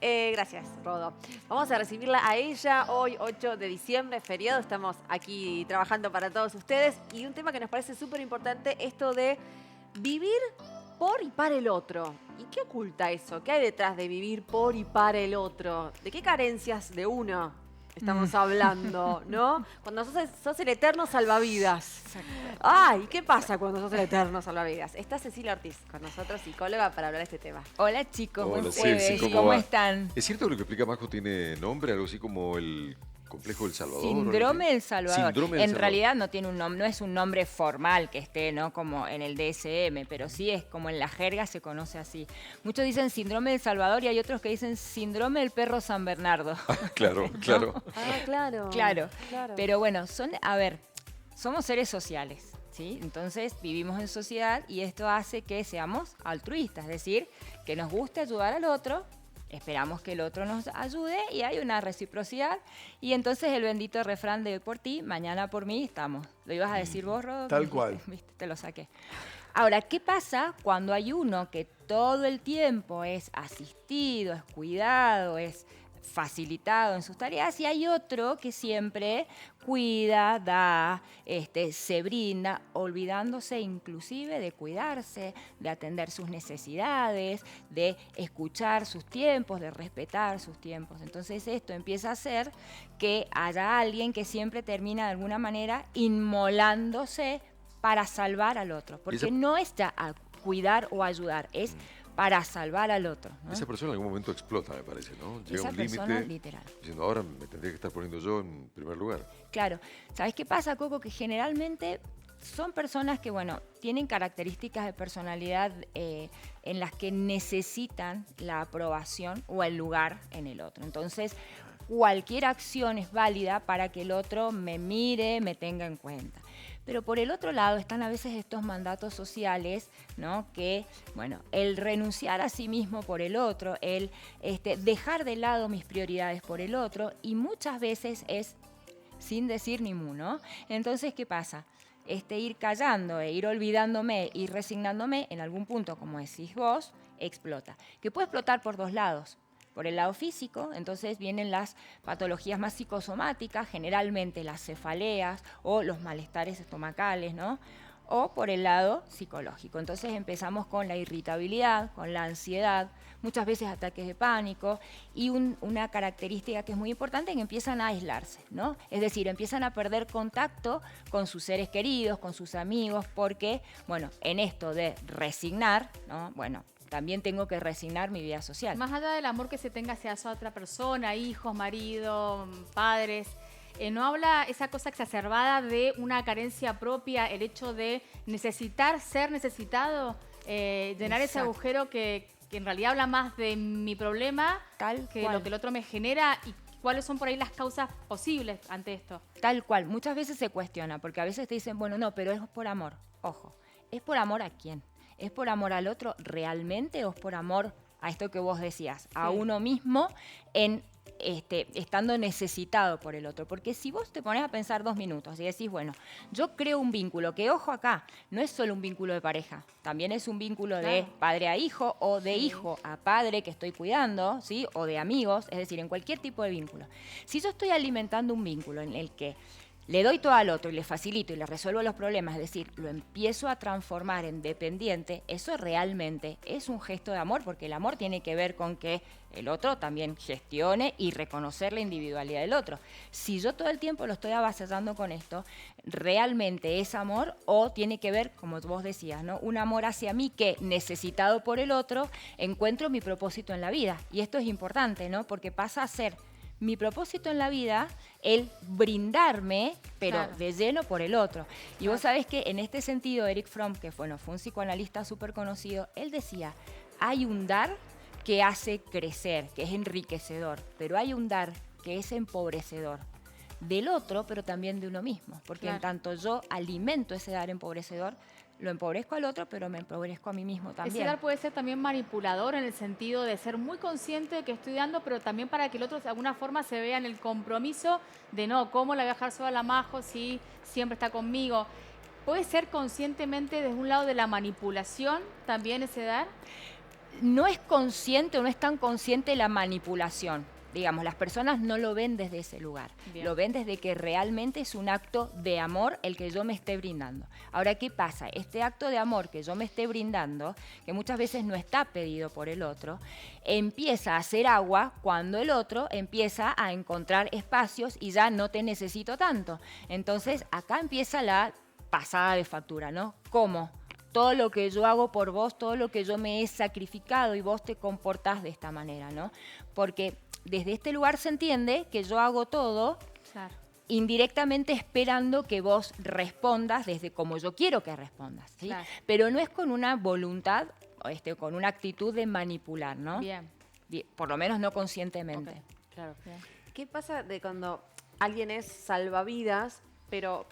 Gracias, Rodo. Vamos a recibirla a ella hoy, 8 de diciembre, feriado. Estamos aquí trabajando para todos ustedes. Y un tema que nos parece súper importante, esto de vivir por y para el otro. ¿Y qué oculta eso? ¿Qué hay detrás de vivir por y para el otro? ¿De qué carencias de uno estamos hablando, no? Cuando sos el eterno salvavidas. Ay, ¿qué pasa cuando sos el eterno salvavidas? Está Cecilia Ortiz con nosotros, psicóloga, para hablar de este tema. Hola chicos, buen Hola, jueves. Ceci, ¿Cómo va? están? ¿Es cierto que lo que explica Majo tiene nombre? Algo así como el complejo del Salvador. ¿O algo Síndrome así? del Salvador. Síndrome del En Salvador. realidad no tiene un nombre, no es un nombre formal que esté, ¿no? Como en el DSM, pero sí es como en la jerga se conoce así. Muchos dicen síndrome del Salvador y hay otros que dicen síndrome del perro San Bernardo. Claro, claro. Ah, claro. Claro. Pero bueno, somos seres sociales, ¿sí? Entonces vivimos en sociedad y esto hace que seamos altruistas, es decir, que nos guste ayudar al otro. Esperamos que el otro nos ayude y hay una reciprocidad. Y entonces el bendito refrán de hoy por ti, mañana por mí, estamos. ¿Lo ibas a decir vos, Rodo? Tal cual. ¿Viste? Te lo saqué. Ahora, ¿qué pasa cuando hay uno que todo el tiempo es asistido, es cuidado, es facilitado en sus tareas y hay otro que siempre cuida, da, se brinda, olvidándose inclusive de cuidarse, de atender sus necesidades, de escuchar sus tiempos, de respetar sus tiempos? Entonces esto empieza a hacer que haya alguien que siempre termina de alguna manera inmolándose para salvar al otro, porque no es ya a cuidar o ayudar, es para salvar al otro, ¿no? Esa persona en algún momento explota, me parece, ¿no? Llega Esa un persona, límite literal. diciendo, ahora me tendría que estar poniendo yo en primer lugar. Claro. ¿Sabes qué pasa, Coco? Que generalmente son personas que, bueno, tienen características de personalidad en las que necesitan la aprobación o el lugar en el otro. Entonces, cualquier acción es válida para que el otro me mire, me tenga en cuenta. Pero por el otro lado están a veces estos mandatos sociales, ¿no? Que, bueno, el renunciar a sí mismo por el otro, el dejar de lado mis prioridades por el otro, y muchas veces es sin decir ni mu, ¿no? Entonces, ¿qué pasa? Ir callando, ir olvidándome, ir resignándome, en algún punto, como decís vos, explota. Que puede explotar por dos lados. Por el lado físico, entonces vienen las patologías más psicosomáticas, generalmente las cefaleas o los malestares estomacales, ¿no? O por el lado psicológico. Entonces empezamos con la irritabilidad, con la ansiedad, muchas veces ataques de pánico y una característica que es muy importante es que empiezan a aislarse, ¿no? Es decir, empiezan a perder contacto con sus seres queridos, con sus amigos, porque, bueno, en esto de resignar, ¿no? Bueno, también tengo que resignar mi vida social. Más allá del amor que se tenga hacia esa otra persona, hijos, marido, padres, ¿no habla esa cosa exacerbada de una carencia propia, el hecho de necesitar ser necesitado, llenar ese agujero que en realidad habla más de mi problema que lo que el otro me genera? ¿Y cuáles son por ahí las causas posibles ante esto? Tal cual. Muchas veces se cuestiona, porque a veces te dicen, bueno, no, pero es por amor. Ojo, ¿es por amor a quién? ¿Es por amor al otro realmente o es por amor a esto que vos decías, a uno mismo estando necesitado por el otro? Porque si vos te pones a pensar 2 minutos y decís, bueno, yo creo un vínculo, que ojo acá, no es solo un vínculo de pareja, también es un vínculo de padre a hijo o de hijo a padre que estoy cuidando, ¿sí? O de amigos, es decir, en cualquier tipo de vínculo. Si yo estoy alimentando un vínculo en el que le doy todo al otro y le facilito y le resuelvo los problemas, es decir, lo empiezo a transformar en dependiente, eso realmente es un gesto de amor, porque el amor tiene que ver con que el otro también gestione y reconocer la individualidad del otro. Si yo todo el tiempo lo estoy avasallando con esto, ¿realmente es amor o tiene que ver, como vos decías, ¿no? Un amor hacia mí que, necesitado por el otro, encuentro mi propósito en la vida? Y esto es importante, ¿no? Porque pasa a ser mi propósito en la vida, el brindarme, pero de lleno por el otro. Y vos sabés que en este sentido, Erich Fromm, que fue un psicoanalista súper conocido, él decía, hay un dar que hace crecer, que es enriquecedor, pero hay un dar que es empobrecedor del otro, pero también de uno mismo. Porque en tanto yo alimento ese dar empobrecedor, lo empobrezco al otro, pero me empobrezco a mí mismo también. Ese dar puede ser también manipulador en el sentido de ser muy consciente de que estoy dando, pero también para que el otro de alguna forma se vea en el compromiso de no, ¿cómo la voy a dejar sola a la Majo si siempre está conmigo? ¿Puede ser conscientemente desde un lado de la manipulación también ese dar? no es consciente o no es tan consciente la manipulación. Digamos, las personas no lo ven desde ese lugar. Bien. Lo ven desde que realmente es un acto de amor el que yo me esté brindando. Ahora, ¿qué pasa? Este acto de amor que yo me esté brindando, que muchas veces no está pedido por el otro, empieza a hacer agua cuando el otro empieza a encontrar espacios y ya no te necesito tanto. Entonces, acá empieza la pasada de factura, ¿no? ¿Cómo? Todo lo que yo hago por vos, todo lo que yo me he sacrificado y vos te comportás de esta manera, ¿no? Porque desde este lugar se entiende que yo hago todo Claro. indirectamente esperando que vos respondas desde como yo quiero que respondas, ¿sí? Claro. Pero no es con una voluntad, con una actitud de manipular, ¿no? Bien. Por lo menos no conscientemente. Ok, claro. Bien. ¿Qué pasa de cuando alguien es salvavidas, pero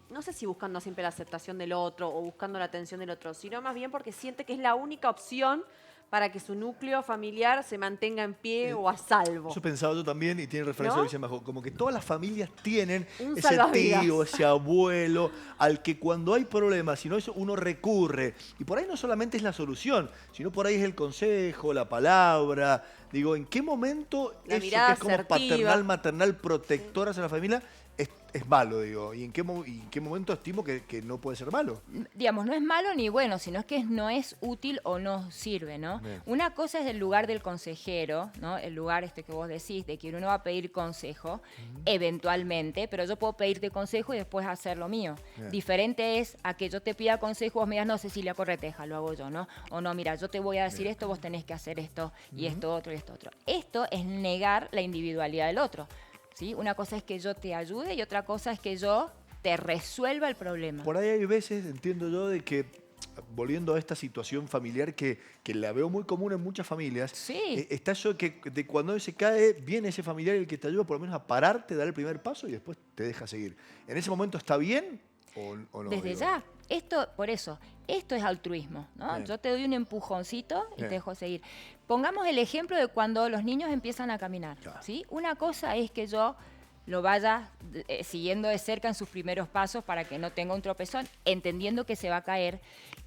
no sé si buscando siempre la aceptación del otro o buscando la atención del otro, sino más bien porque siente que es la única opción para que su núcleo familiar se mantenga en pie o a salvo? Eso pensaba yo también y tiene referencia ¿No? a lo que dice Majo. Como que todas las familias tienen Un ese salvavidas. tío, ese abuelo, al que cuando hay problemas, si no eso uno recurre. Y por ahí no solamente es la solución, sino por ahí es el consejo, la palabra. Digo, ¿en qué momento La eso que mirada es como asertiva. paternal, maternal, protector hacia la familia es malo, digo? ¿Y en qué momento estimo que no puede ser malo? Digamos, no es malo ni bueno, sino que no es útil o no sirve, ¿no? Bien. Una cosa es el lugar del consejero, ¿no? El lugar que vos decís, de que uno va a pedir consejo, eventualmente, pero yo puedo pedirte consejo y después hacer lo mío. Bien. Diferente es a que yo te pida consejo, vos me digas, no, Cecilia, correteja, lo hago yo, ¿no? O no, mira, yo te voy a decir esto, vos tenés que hacer esto, y esto otro, y esto otro. Esto es negar la individualidad del otro, ¿sí? Una cosa es que yo te ayude y otra cosa es que yo te resuelva el problema. Por ahí hay veces, entiendo yo, de que, volviendo a esta situación familiar que la veo muy común en muchas familias, Sí. está eso que de cuando se cae, viene ese familiar el que te ayuda por lo menos a pararte, dar el primer paso y después te deja seguir. ¿En ese momento está bien o no? Desde digo? ya. Por eso, esto es altruismo, ¿no? Bien. Yo te doy un empujoncito y Bien. te dejo seguir. Pongamos el ejemplo de cuando los niños empiezan a caminar, Claro. ¿sí? Una cosa es que yo lo vaya siguiendo de cerca en sus primeros pasos para que no tenga un tropezón, entendiendo que se va a caer.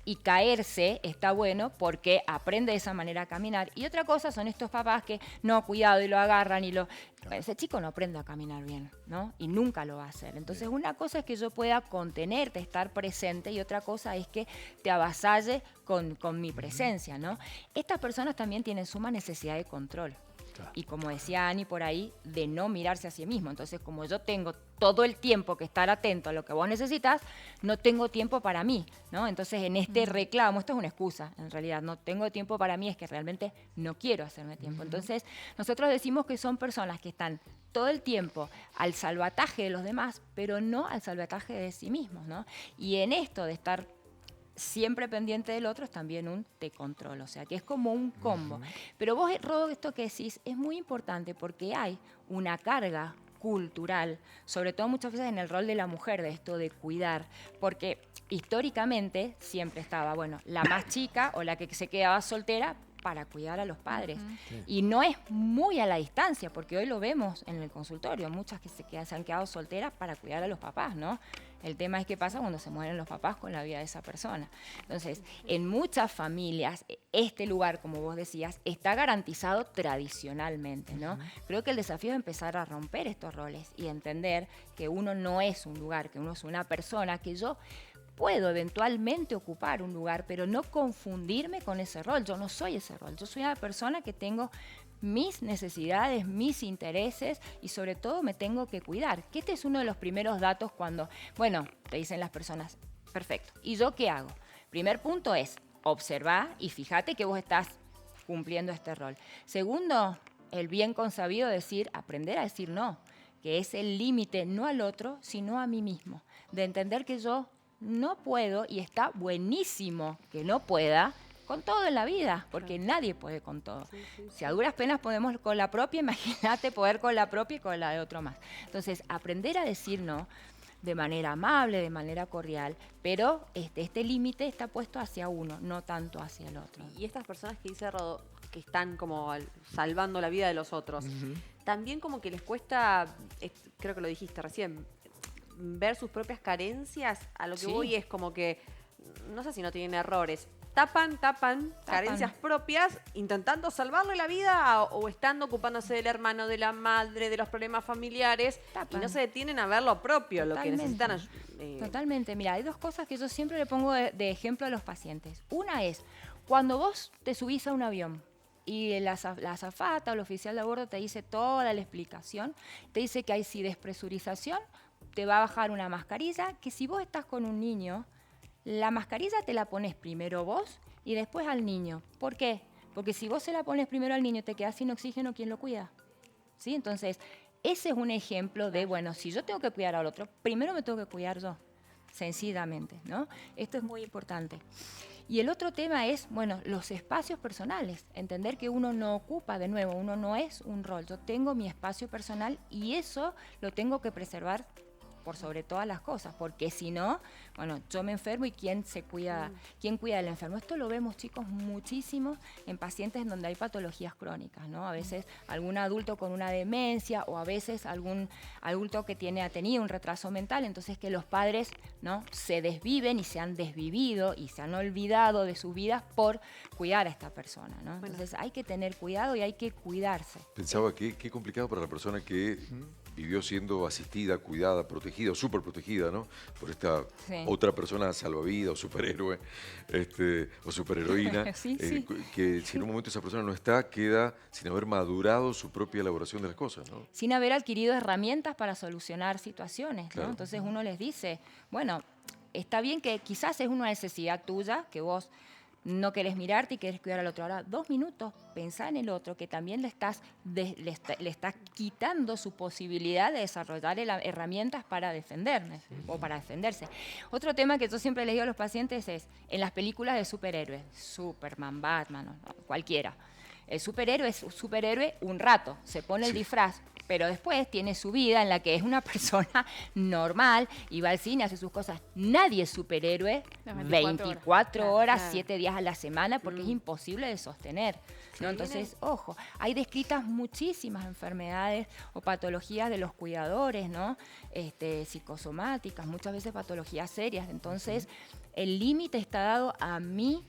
Y caerse está bueno porque aprende de esa manera a caminar. Y otra cosa son estos papás que, no, cuidado, y lo agarran y lo... Ese chico no aprende a caminar bien, ¿no? Y nunca lo va a hacer. Entonces, una cosa es que yo pueda contenerte, estar presente, y otra cosa es que te avasalle con mi presencia, ¿no? Estas personas también tienen suma necesidad de control. Claro. Y como decía Ani por ahí, de no mirarse a sí mismo. Entonces, como yo tengo todo el tiempo que estar atento a lo que vos necesitas, no tengo tiempo para mí, ¿no? Entonces, en este reclamo, esto es una excusa, en realidad, no tengo tiempo para mí, es que realmente no quiero hacerme tiempo. Entonces, nosotros decimos que son personas que están todo el tiempo al salvataje de los demás, pero no al salvataje de sí mismos, ¿no? Y en esto de estar siempre pendiente del otro es también un te controlo, o sea que es como un combo. Pero vos, Rodo, esto que decís es muy importante porque hay una carga cultural, sobre todo muchas veces en el rol de la mujer, de esto de cuidar, porque históricamente siempre estaba, bueno, la más chica o la que se quedaba soltera para cuidar a los padres. Y no es muy a la distancia, porque hoy lo vemos en el consultorio, muchas que se han quedado solteras para cuidar a los papás, ¿no? El tema es qué pasa cuando se mueren los papás con la vida de esa persona. Entonces, en muchas familias, este lugar, como vos decías, está garantizado tradicionalmente, ¿no? Creo que el desafío es empezar a romper estos roles y entender que uno no es un lugar, que uno es una persona, que yo puedo eventualmente ocupar un lugar, pero no confundirme con ese rol. Yo no soy ese rol. Yo soy una persona que tengo mis necesidades, mis intereses y sobre todo me tengo que cuidar. Que este es uno de los primeros datos cuando, bueno, te dicen las personas, perfecto. ¿Y yo qué hago? Primer punto es observar y fíjate que vos estás cumpliendo este rol. Segundo, el bien consabido decir, aprender a decir no, que es el límite no al otro, sino a mí mismo. De entender que yo no puedo, y está buenísimo que no pueda, con todo en la vida, porque nadie puede con todo. Si a duras penas podemos con la propia, imagínate poder con la propia y con la de otro más. Entonces, aprender a decir no de manera amable, de manera cordial, pero este límite está puesto hacia uno, no tanto hacia el otro. Y estas personas que dice Rodo, que están como salvando la vida de los otros, también como que les cuesta, creo que lo dijiste recién, ver sus propias carencias. A lo que Sí. voy es como que, no sé si no tienen errores, tapan carencias propias, intentando salvarle la vida o estando ocupándose del hermano, de la madre, de los problemas familiares, y no se detienen a ver lo propio, lo que necesitan. Totalmente. Mira, hay dos cosas que yo siempre le pongo de ejemplo a los pacientes. Una es, cuando vos te subís a un avión y la azafata o el oficial de a bordo te dice toda la explicación, te dice que hay si despresurización, te va a bajar una mascarilla, que si vos estás con un niño, la mascarilla te la pones primero vos y después al niño. ¿Por qué? Porque si vos se la pones primero al niño, te quedás sin oxígeno, ¿quién lo cuida? ¿Sí? Entonces, ese es un ejemplo de, bueno, si yo tengo que cuidar al otro, primero me tengo que cuidar yo, sencillamente, ¿no? Esto es muy importante. Y el otro tema es, bueno, los espacios personales. Entender que uno no ocupa, de nuevo, uno no es un rol. Yo tengo mi espacio personal y eso lo tengo que preservar por sobre todas las cosas, porque si no, bueno, yo me enfermo y ¿quién se cuida, quién cuida del enfermo? Esto lo vemos, chicos, muchísimo en pacientes donde hay patologías crónicas, ¿no? A veces algún adulto con una demencia o a veces algún adulto que ha tenido un retraso mental, entonces que los padres, ¿no?, se desviven y se han desvivido y se han olvidado de sus vidas por cuidar a esta persona, ¿no? Entonces hay que tener cuidado y hay que cuidarse. Pensaba que qué complicado para la persona que vivió siendo asistida, cuidada, protegida o súper protegida, ¿no? Por esta otra persona salvavidas o superhéroe o superheroína, Sí. que si en un momento esa persona no está, queda sin haber madurado su propia elaboración de las cosas, ¿no? Sin haber adquirido herramientas para solucionar situaciones, ¿no? Claro. Entonces uno les dice, bueno, está bien que quizás es una necesidad tuya, que vos no querés mirarte y querés cuidar al otro. Ahora, 2 minutos, pensá en el otro, que también le estás quitando su posibilidad de desarrollar herramientas para defenderme o para defenderse. Otro tema que yo siempre les digo a los pacientes es, en las películas de superhéroes, Superman, Batman, no, cualquiera, el superhéroe es superhéroe un rato, se pone el disfraz, pero después tiene su vida en la que es una persona normal y va al cine, hace sus cosas. Nadie es superhéroe 24 horas, 7 días a la semana, porque es imposible de sostener, ¿no? Entonces, ojo, hay descritas muchísimas enfermedades o patologías de los cuidadores, ¿no? Psicosomáticas, muchas veces patologías serias. Entonces, el límite está dado a mi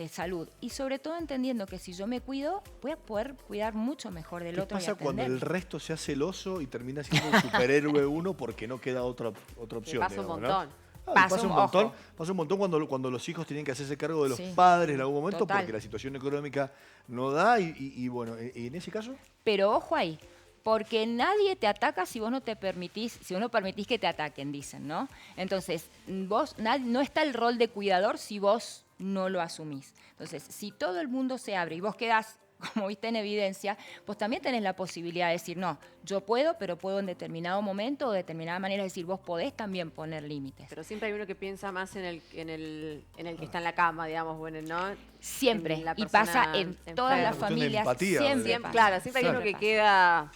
salud y sobre todo entendiendo que si yo me cuido voy a poder cuidar mucho mejor del otro. ¿Qué pasa cuando el resto se hace celoso y termina siendo un superhéroe uno porque no queda otra opción? Pasa un digamos, montón. ¿no? Pasa Pasa un montón cuando los hijos tienen que hacerse cargo de los padres en algún momento porque la situación económica no da y bueno, ¿y en ese caso? Pero ojo ahí, porque nadie te ataca si vos no te permitís, si vos no permitís que te ataquen, dicen, ¿no? Entonces, no está el rol de cuidador si vos no lo asumís. Entonces, si todo el mundo se abre y vos quedás, como viste en evidencia, pues también tenés la posibilidad de decir, no, yo puedo, pero puedo en determinado momento o de determinada manera decir, vos podés también poner límites. Pero siempre hay uno que piensa más en el que está en la cama, digamos, bueno, ¿no? Siempre, y pasa en todas las familias. Empatía, siempre, claro, siempre hay uno que pasa. queda,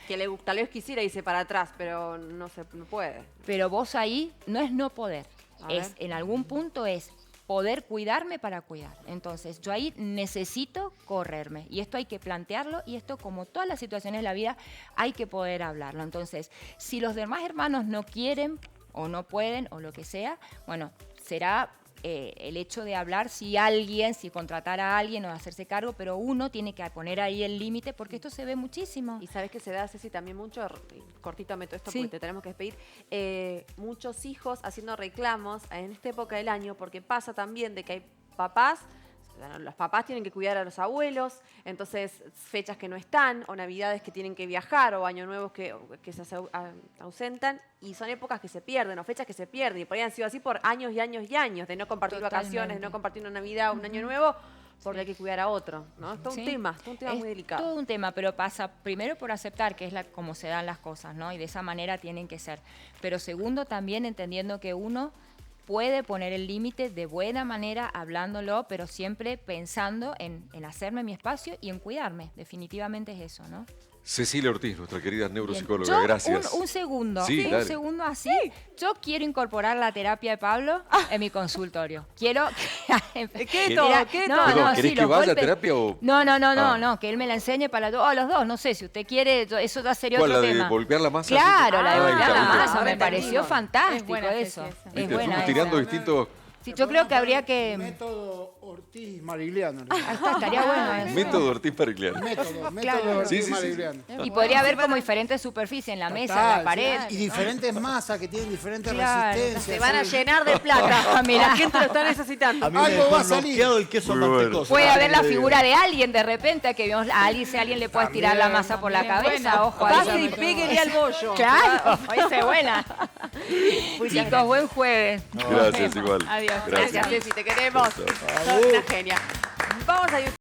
que tal vez quisiera irse para atrás, pero no puede. Pero vos ahí no es no poder, A ver. en algún punto es poder cuidarme para cuidar. Entonces, yo ahí necesito correrme. Y esto hay que plantearlo y esto, como todas las situaciones de la vida, hay que poder hablarlo. Entonces, si los demás hermanos no quieren o no pueden o lo que sea, bueno, será el hecho de hablar si contratar a alguien o hacerse cargo, pero uno tiene que poner ahí el límite porque esto se ve muchísimo. Y sabes que se da, Ceci, también mucho, cortito meto esto Sí. porque te tenemos que despedir, muchos hijos haciendo reclamos en esta época del año, porque pasa también de que hay papás, bueno, los papás tienen que cuidar a los abuelos, entonces fechas que no están, o navidades que tienen que viajar, o años nuevos que se ausentan, y son épocas que se pierden, o fechas que se pierden, y por ahí han sido así por años y años y años, de no compartir vacaciones, de no compartir una Navidad, un año nuevo, porque hay que cuidar a otro, ¿no? Es todo un tema, Es muy delicado. todo un tema, pero pasa primero por aceptar que es como se dan las cosas, ¿no? Y de esa manera tienen que ser. Pero segundo, también entendiendo que uno puede poner el límite de buena manera, hablándolo, pero siempre pensando en hacerme mi espacio y en cuidarme. Definitivamente es eso, ¿no? Cecilia Ortiz, nuestra querida neuropsicóloga, Yo, gracias. Un segundo, Sí, un dale. segundo así. Yo quiero incorporar la terapia de Pablo en mi consultorio. Quiero ¿Qué Mira, todo? ¿Qué no, todo? Perdón, no, ¿querés sí, que los vaya a golpes- terapia o...? No, que él me la enseñe para los dos, no sé, si usted quiere, eso ya sería ¿Cuál, otro la de tema. golpear la masa? Claro, la de Ah, golpear la ahí está, masa, ahora me pareció entendimos. fantástico Es buena, eso. Ceci, esa. Es Viste, buena fuimos esa. tirando distintos... Sí, yo creo que habría que... Método Ortiz Marigliano. Estaría bueno eso. Método Ortiz Marigliano. Método Claro. Ortiz Sí, sí, sí. Marigliano. Y podría haber como diferentes superficies en la mesa, en Total, la pared. sí. Y diferentes masas que tienen diferentes Claro. resistencias. Se van a sí. llenar de plata. Mirá. La gente lo está necesitando. A mí me Algo va a dejó salir. noqueado el queso Muy bueno. mantecoso. Puede haber la Te digo. figura de alguien de repente, que vemos a alguien le puedes tirar la masa por la también, cabeza, bueno. ojo ahí. Pase y péguele al bollo. Claro, esa es buena. Chicos, buen jueves. Gracias, igual. Adiós. Gracias. Gracias, Ceci, te queremos. Chao, Sos una genia. Vamos a